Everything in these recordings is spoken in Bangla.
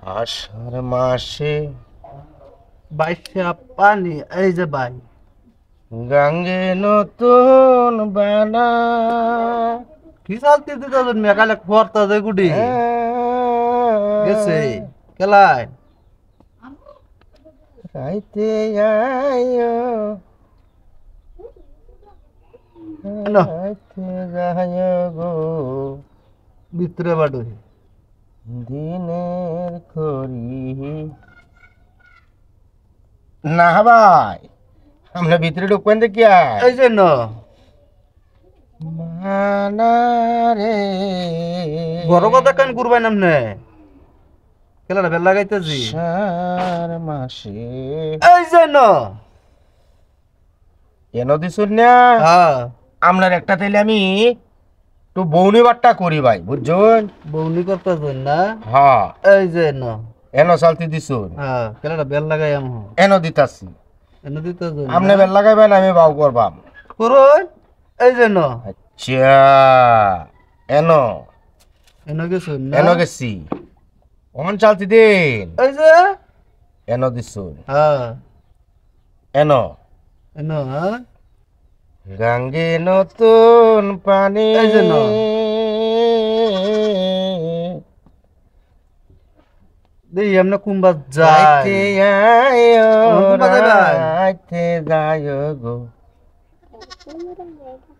আষাঢ় মাসে বাইশা পানি এই যে ভাই গাঙ্গে নতুন বানা কি চালতে দিতে মেকালে খরতা দে গুডি গেছে কেলাই রাইতে আয়ো রাইতে যায়ো গো ভিতরে বাড়ু দিনের খড়ি না ভাই আমরা ভিতরে ঢুকবেন দেখিয়া এই জন্য মানারে ঘর কথা কেন করবাই নামনে কেলা বেল লাগাইতেছি আষাঢ় মাসে এই জন্য এন দিছুন না হ্যাঁ আপনার একটা তাইলে আমি একটু বৌনি বাট্টা করি ভাই বুঝছেন বউনি করতেছেন না হ্যাঁ এই জন্য এন চালতি দিছুন হ্যাঁ কেলা বেল লাগাই আম এন দিতাছি এনে দিতেছেন আপনি বেল লাগাইবেন আমি বাউ করবাম করুন এই জন্য আচ্ছা এন এনে গেছেন না এন গেছি ওখান চালতি দিন এই যে এন দিছুন হ্যাঁ এন এনে হ্যাঁ গাঙ্গে নতুন পানি এই যে ন। দেই এমনে কুম্বা যাইতে যায় আয়ো কুম্বা যাইবাই? রাইতে যায়ো গো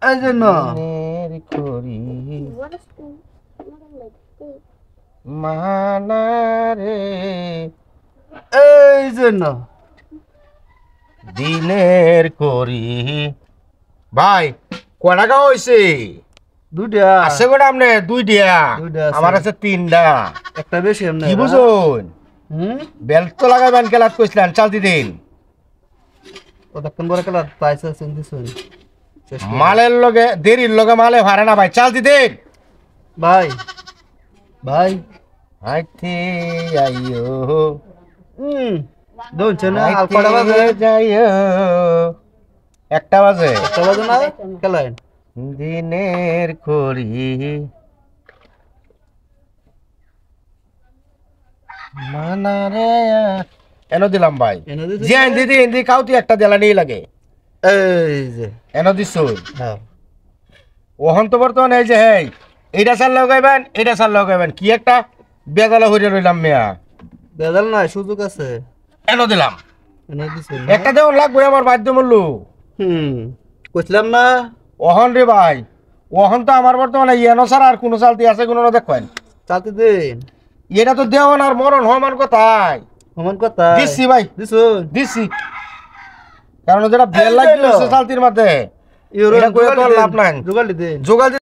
এই যে ন দিনের খড়ি মানারে এই যে ন দিনের করি ভাই কয় টাকা হয়েছে দুইটা আছে গোটা আপনি দুইটা দুইটা আছে। আমার আছে তিনটা একটা বেশি এমনে কি বুঝুন বেল্ট তো লাগাইবেন কেলাত কইছিলেন চালতি দিন কতক্ষণ পরে কেলা পাইছে চিন্তি শুন মালের লগে দেরির লগে মালে ভাড়ে না ভাই চালতি দিন ভাই ভাই হাইতে আইও দোনছে না হাইতে আলপাড়া বাজে যাইও একটা বাজে একটা বাজে না কেলাই দিনের করি মানারে এনো দিলাম ভাই এনে দিতে জি দিদি হিন্দি কাউতি একটা দেলানি লাগে এই যে এনো দিছুন হ্যাঁ ওহন তো বর্তমানে এই যে হেই এইটা সার লাগাইবেন এইটা সার লাগাইবেন কি একটা বেজালা হইরে রইলাম মিয়া বেদাল নাই সুযোগ আছে এনো দিলাম এনে দিছে একটা দেওয়ান লাগবে আমার বাধ্য মূল্য কইছিলাম না ওহন রে ভাই ওহন তো আমার বর্তমানে এনো সার আর কোনো চালতি আছে কোনো দেখবেন চালতে দিন এটা তো দেওয়ান আর মরণ হমান কথাই সমান কথা দিচ্ছি ভাই দিছুন দিচ্ছি কারণ যেটা বেল লাগছে চালতির মধ্যে ইউরো এটা কইয়া তো আর লাভ নাই জোগাড় দিন যোগাযোগ